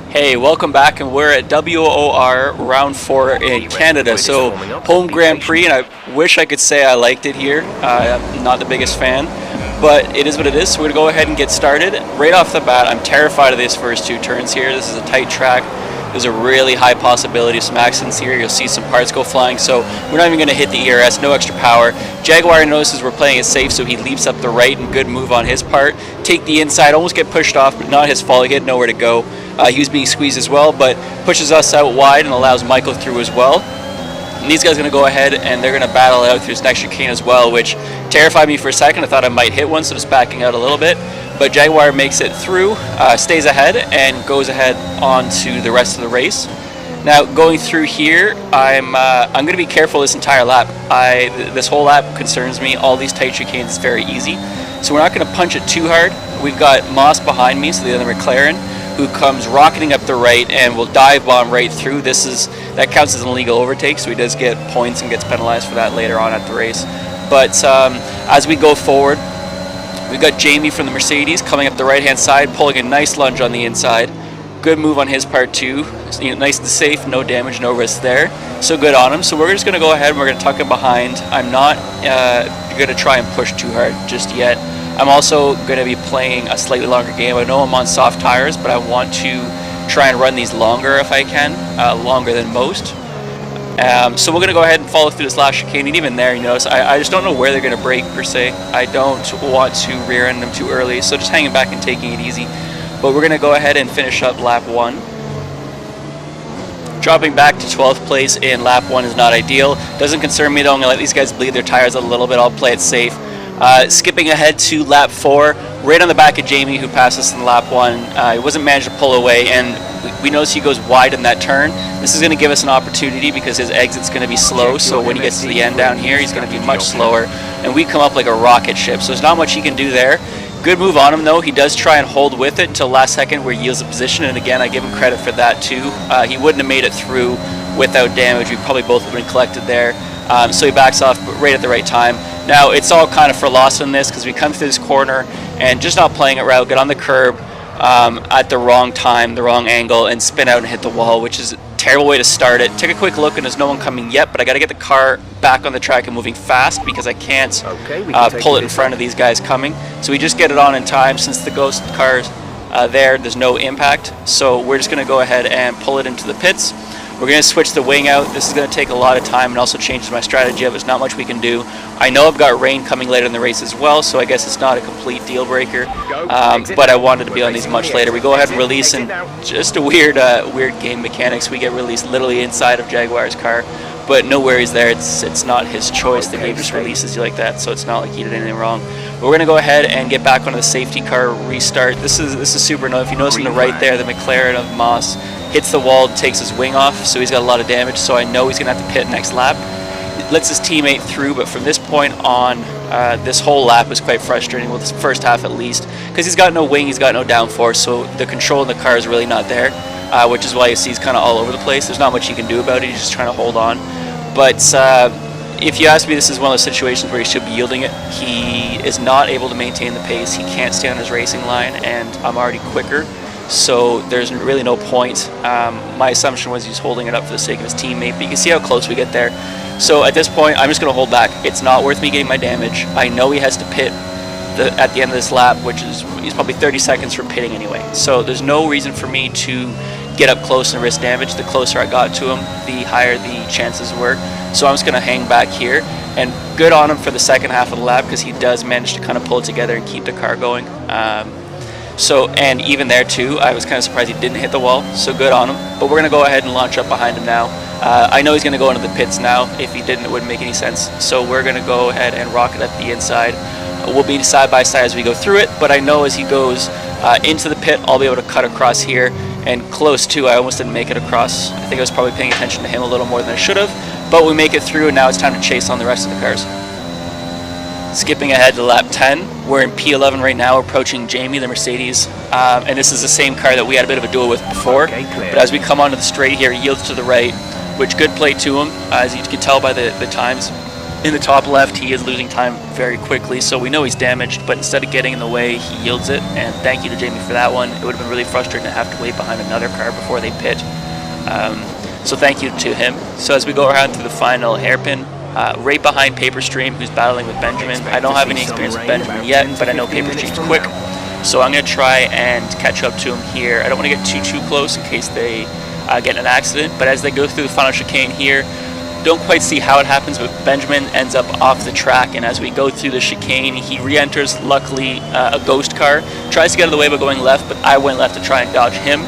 Hey, welcome back, and we're at WOR Round 4 in Canada, so home Grand Prix, and I wish I could say I liked it here. I'm not the biggest fan, but it is what it is, so we're going to go ahead and get started. Right off the bat, I'm terrified of these first two turns here. This is a tight track. There's a really high possibility of some accidents here. You'll see some parts go flying, so we're not even going to hit the ERS, no extra power. Jaguar notices we're playing it safe, so he leaps up the right, and good move on his part. Take the inside, almost get pushed off, but not his fault. He had nowhere to go. He was being squeezed as well, but pushes us out wide and allows Michael through as well. And these guys are going to go ahead and they're going to battle out through this next chicane as well, which terrified me for a second. I thought I might hit one, so just backing out a little bit. But Jaguar makes it through, stays ahead, and goes ahead on to the rest of the race. Now, going through here, I'm going to be careful this entire lap. This whole lap concerns me. All these tight chicanes is very easy, so we're not going to punch it too hard. We've got Moss behind me, so the other McLaren, who comes rocketing up the right and will dive bomb right through. That counts as an illegal overtake, so he does get points and gets penalized for that later on at the race. But as we go forward, we've got Jamie from the Mercedes coming up the right-hand side, pulling a nice lunge on the inside. Good move on his part too. Nice and safe, no damage, no risk there. So good on him. So we're just going to go ahead and we're going to tuck him behind. I'm not going to try and push too hard just yet. I'm also going to be playing a slightly longer game. I know I'm on soft tires, but I want to try and run these longer if I can, longer than most. So we're going to go ahead and follow through this last chicane, and even there, you notice, I just don't know where they're going to brake per se. I don't want to rear end them too early, so just hanging back and taking it easy. But we're going to go ahead and finish up lap 1. Dropping back to 12th place in lap 1 is not ideal. Doesn't concern me though. I'm going to let these guys bleed their tires a little bit. I'll play it safe. Skipping ahead to lap 4, right on the back of Jamie, who passed us in lap 1. He wasn't managed to pull away, and we notice he goes wide in that turn. This is going to give us an opportunity because his exit's going to be slow, so when he gets to the end down here, he's going to be much slower, and we come up like a rocket ship, so there's not much he can do there. Good move on him though. He does try and hold with it until last second where he yields the position, and again, I give him credit for that too. He wouldn't have made it through without damage. We probably both have been collected there. So he backs off right at the right time. Now it's all kind of for loss in this because we come through this corner and just not playing it right, get on the curb at the wrong time, the wrong angle, and spin out and hit the wall, which is a terrible way to start it. Take a quick look, and there's no one coming yet, but I got to get the car back on the track and moving fast because I can't pull it in front of these guys coming. So we just get it on in time. Since the ghost car's there's no impact, so we're just going to go ahead and pull it into the pits. We're going to switch the wing out. This is going to take a lot of time and also changes my strategy of it. There's not much we can do. I know I've got rain coming later in the race as well, so I guess it's not a complete deal breaker. But I wanted to be on these much later. We go ahead and release, and just a weird game mechanics. We get released literally inside of Jaguar's car, but no worries there. It's not his choice. The game just releases you like that, so it's not like he did anything wrong. But we're going to go ahead and get back onto the safety car, restart. This is super annoying. If you notice on the right there, the McLaren of Moss hits the wall, takes his wing off, so he's got a lot of damage, so I know he's going to have to pit next lap. Lets his teammate through, but from this point on, this whole lap was quite frustrating, well, this first half at least, because he's got no wing, he's got no downforce, so the control in the car is really not there, which is why you see he's kind of all over the place. There's not much he can do about it, he's just trying to hold on. But if you ask me, this is one of those situations where he should be yielding it. He is not able to maintain the pace, he can't stay on his racing line, and I'm already quicker. So there's really no point. My assumption was he's holding it up for the sake of his teammate, but you can see how close we get there. So at this point, I'm just going to hold back. It's not worth me getting my damage. I know he has to pit at the end of this lap, which is he's probably 30 seconds from pitting anyway. So there's no reason for me to get up close and risk damage. The closer I got to him, the higher the chances were. So I'm just going to hang back here. And good on him for the second half of the lap because he does manage to kind of pull it together and keep the car going. And even there too, I was kind of surprised he didn't hit the wall, so good on him. But we're going to go ahead and launch up behind him now. I know he's going to go into the pits now. If he didn't, it wouldn't make any sense. So we're going to go ahead and rocket up the inside. We'll be side by side as we go through it, but I know as he goes into the pit, I'll be able to cut across here, and close too. I almost didn't make it across. I think I was probably paying attention to him a little more than I should have, but we make it through, and now it's time to chase on the rest of the cars. Skipping ahead to lap 10, we're in P11 right now, approaching Jamie, the Mercedes, and this is the same car that we had a bit of a duel with before, but as we come onto the straight here, he yields to the right, which good play to him, as you can tell by the times. In the top left, he is losing time very quickly, so we know he's damaged, but instead of getting in the way, he yields it, and thank you to Jamie for that one. It would have been really frustrating to have to wait behind another car before they pit. So thank you to him. So as we go around to the final hairpin, right behind Paperstream, who's battling with Benjamin. I don't have any experience with Benjamin yet, but I know Paperstream's quick, so I'm going to try and catch up to him here. I don't want to get too close in case they get in an accident, but as they go through the final chicane here, don't quite see how it happens, but Benjamin ends up off the track, and as we go through the chicane, he re-enters, luckily, a ghost car. Tries to get out of the way by going left, but I went left to try and dodge him.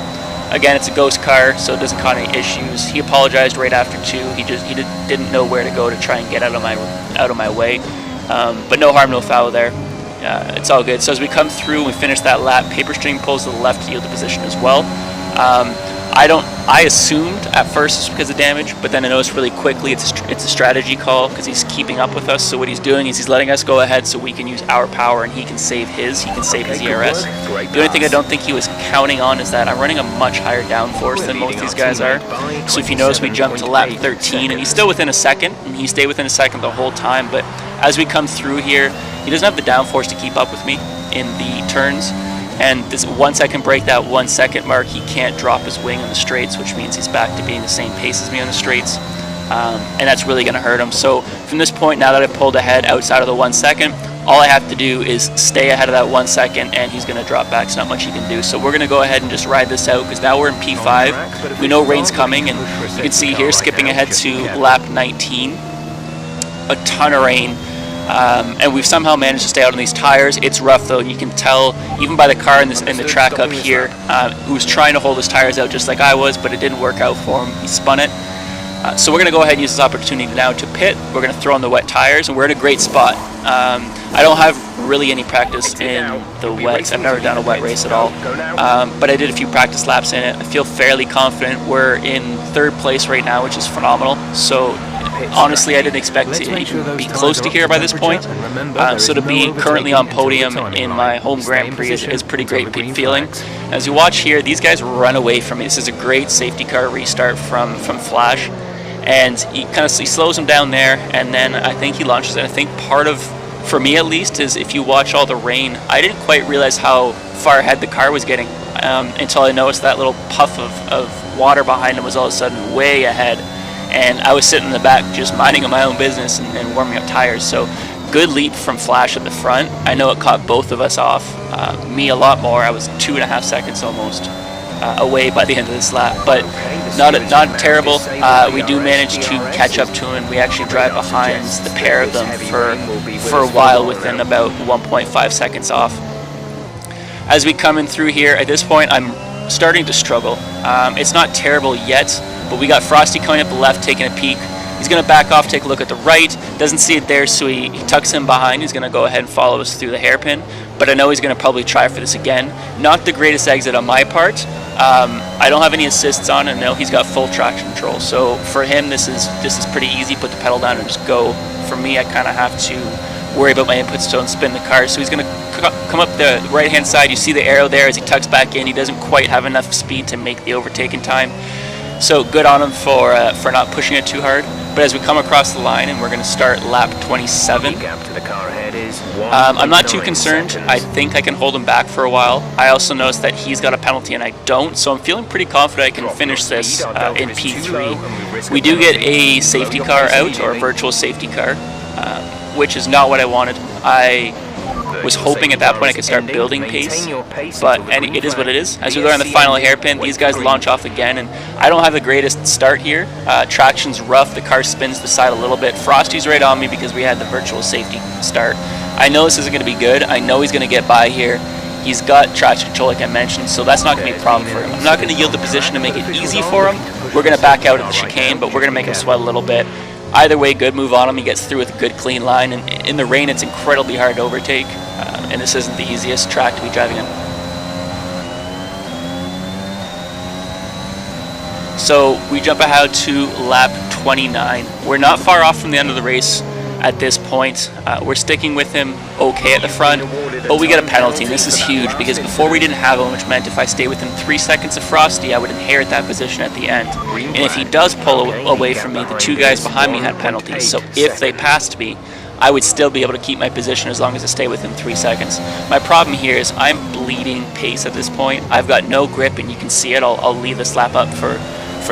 Again, it's a ghost car, so it doesn't cause any issues. He apologized right after too. He didn't know where to go to try and get out of my way. But no harm, no foul there. It's all good. So as we come through and we finish that lap, Paperstream pulls to the left to yield the position as well. I assumed at first it's because of damage, but then I noticed really quickly it's a strategy call because he's keeping up with us. So what he's doing is he's letting us go ahead so we can use our power and he can save his ERS. The only thing I don't think he was counting on is that I'm running a much higher downforce than most of these guys are. So if you notice, we jumped to lap 13 and he's still within a second, and he stayed within a second the whole time. But as we come through here, he doesn't have the downforce to keep up with me in the turns. And this, once I can break that 1 second mark, he can't drop his wing on the straights, which means he's back to being the same pace as me on the straights. And that's really going to hurt him. So from this point, now that I pulled ahead outside of the 1 second, all I have to do is stay ahead of that 1 second, and he's going to drop back. There's not much he can do. So we're going to go ahead and just ride this out, because now we're in P5. We know rain's coming, and you can see here, skipping ahead to lap 19, a ton of rain. And we've somehow managed to stay out on these tires. It's rough though, and you can tell even by the car in the track up here, who was trying to hold his tires out just like I was, but it didn't work out for him. He spun it. So we're going to go ahead and use this opportunity now to pit. We're going to throw on the wet tires, and we're in a great spot. I don't have really any practice in the wets. I've never done a wet race at all, but I did a few practice laps in it. I feel fairly confident. We're in 3rd place right now, which is phenomenal. So honestly, I didn't expect to even be close to here by this point. So to be currently on podium in my home Grand Prix is pretty great feeling. As you watch here, these guys run away from me. This is a great safety car restart from Flash, and he slows him down there, and then I think he launches it. I think part of, for me at least, is if you watch all the rain, I didn't quite realize how far ahead the car was getting until I noticed that little puff of water behind him was all of a sudden way ahead. And I was sitting in the back just minding my own business and warming up tires. So good leap from Flash at the front. I know it caught both of us off. Me a lot more. I was 2.5 seconds almost away by the end of this lap. But not terrible. We do manage to catch up to him. We actually drive behind the pair of them for a while within about 1.5 seconds off. As we come in through here, at this point I'm starting to struggle. It's not terrible yet, but we got Frosty coming up the left, taking a peek. He's going to back off, take a look at the right. Doesn't see it there, so he tucks in behind. He's going to go ahead and follow us through the hairpin. But I know he's going to probably try for this again. Not the greatest exit on my part. I don't have any assists on, and no, he's got full traction control. So for him, this is pretty easy. Put the pedal down and just go. For me, I kind of have to worry about my inputs, don't spin the car. So he's going to come up the right-hand side. You see the arrow there as he tucks back in. He doesn't quite have enough speed to make the overtake in time. So good on him for not pushing it too hard. But as we come across the line, and we're going to start lap 27, I'm not too concerned. I think I can hold him back for a while. I also noticed that he's got a penalty and I don't, so I'm feeling pretty confident I can finish this in P3. We do get a safety car out, or a virtual safety car, which is not what I wanted. I was hoping at that point I could start building pace, but it is what it is. As we go around the final hairpin, these guys launch off again, and I don't have the greatest start here. Traction's rough, the car spins to the side a little bit. Frosty's right on me because we had the virtual safety start. I know this isn't going to be good. I know he's going to get by here. He's got traction control like I mentioned, so that's not going to be a problem for him. I'm not going to yield the position to make it easy for him. We're going to back out at the chicane, but we're going to make him sweat a little bit. Either way, good move on him. He gets through with a good clean line, and in the rain it's incredibly hard to overtake, and this isn't the easiest track to be driving in. So we jump ahead to lap 29. We're not far off from the end of the race. at this point. We're sticking with him okay at the front, but we get a penalty, and this is huge because before we didn't have him, which meant if I stay within 3 seconds of Frosty, I would inherit that position at the end. And if he does pull away from me, the 2 guys behind me had penalties, so if they passed me, I would still be able to keep my position as long as I stay within 3 seconds. My problem here is I'm bleeding pace at this point. I've got no grip, and you can see it. I'll leave this lap up for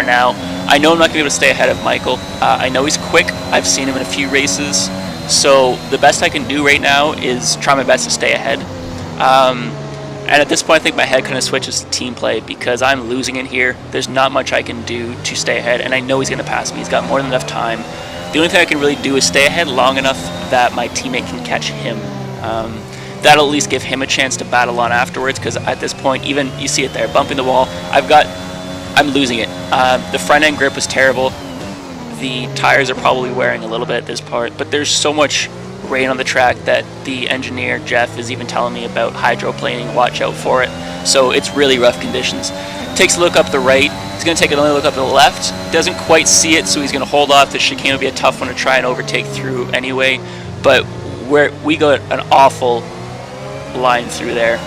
now. I know I'm not going to be able to stay ahead of Michael. I know he's quick. I've seen him in a few races. So the best I can do right now is try my best to stay ahead. And at this point, I think my head kind of switches to team play because I'm losing it here. There's not much I can do to stay ahead, and I know he's going to pass me. He's got more than enough time. The only thing I can really do is stay ahead long enough that my teammate can catch him. That'll at least give him a chance to battle on afterwards, because at this point, even you see it there, bumping the wall, I'm losing it. The front end grip was terrible. The tires are probably wearing a little bit at this part, but there's so much rain on the track that the engineer, Jeff, is even telling me about hydroplaning, watch out for it. So it's really rough conditions. Takes a look up the right. He's going to take another look up the left. Doesn't quite see it, so he's going to hold off. The chicane will be a tough one to try and overtake through anyway, but we got an awful line through there,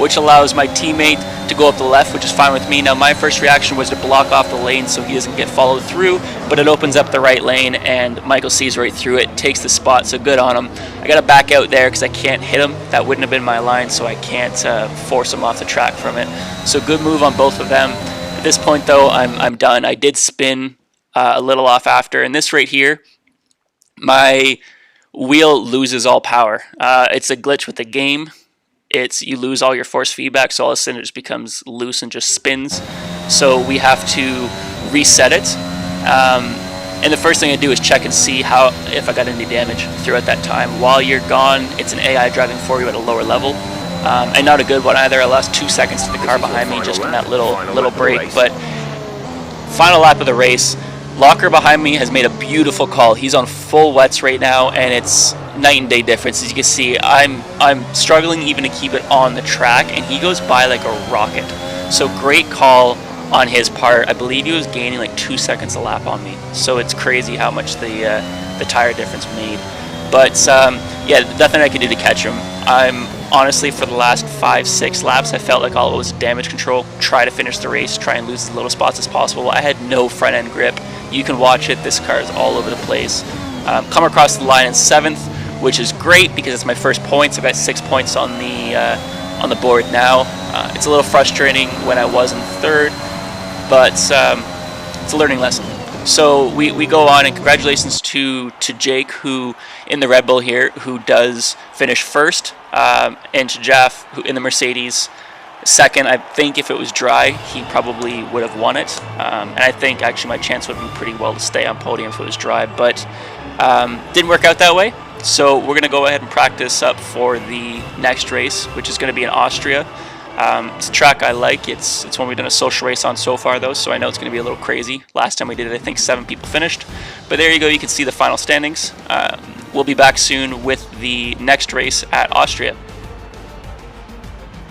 which allows my teammate to go up the left, which is fine with me. Now my first reaction was to block off the lane so he doesn't get followed through, but it opens up the right lane and Michael sees right through it, takes the spot, so good on him. I gotta back out there because I can't hit him. That wouldn't have been my line, so I can't force him off the track from it. So good move on both of them. At this point though, I'm done. I did spin a little off after, and this right here, my wheel loses all power. It's a glitch with the game. You lose all your force feedback, so all of a sudden it just becomes loose and just spins. So we have to reset it. And the first thing I do is check and see if I got any damage throughout that time. While you're gone, it's an AI driving for you at a lower level. And not a good one either. I lost 2 seconds to the car behind me just in that little break. But final lap of the race, Locker behind me has made a beautiful call. He's on full wets right now, and it's night and day difference. As you can see, I'm struggling even to keep it on the track, and he goes by like a rocket. So great call on his part. I believe he was gaining like 2 seconds a lap on me. So it's crazy how much the tire difference made. But yeah, nothing I could do to catch him. I'm honestly, for the last 5-6 laps, I felt like all it was damage control. Try to finish the race, try and lose as little spots as possible. I had no front end grip. You can watch it. This car is all over the place. Come across the line in 7th, which is great because it's my first points. I've got 6 points on the board now. It's a little frustrating when I was in 3rd, but it's a learning lesson. So we go on, and congratulations to Jake, who in the Red Bull here, who does finish 1st, and to Jeff, who in the Mercedes 2nd. I think if it was dry, he probably would have won it, and I think actually my chance would have been pretty well to stay on podium if it was dry, but didn't work out that way. So we're going to go ahead and practice up for the next race, which is going to be in Austria. It's a track I like. It's one we've done a social race on so far, though, so I know it's going to be a little crazy. Last time we did it, I think 7 people finished. But there you go. You can see the final standings. We'll be back soon with the next race at Austria.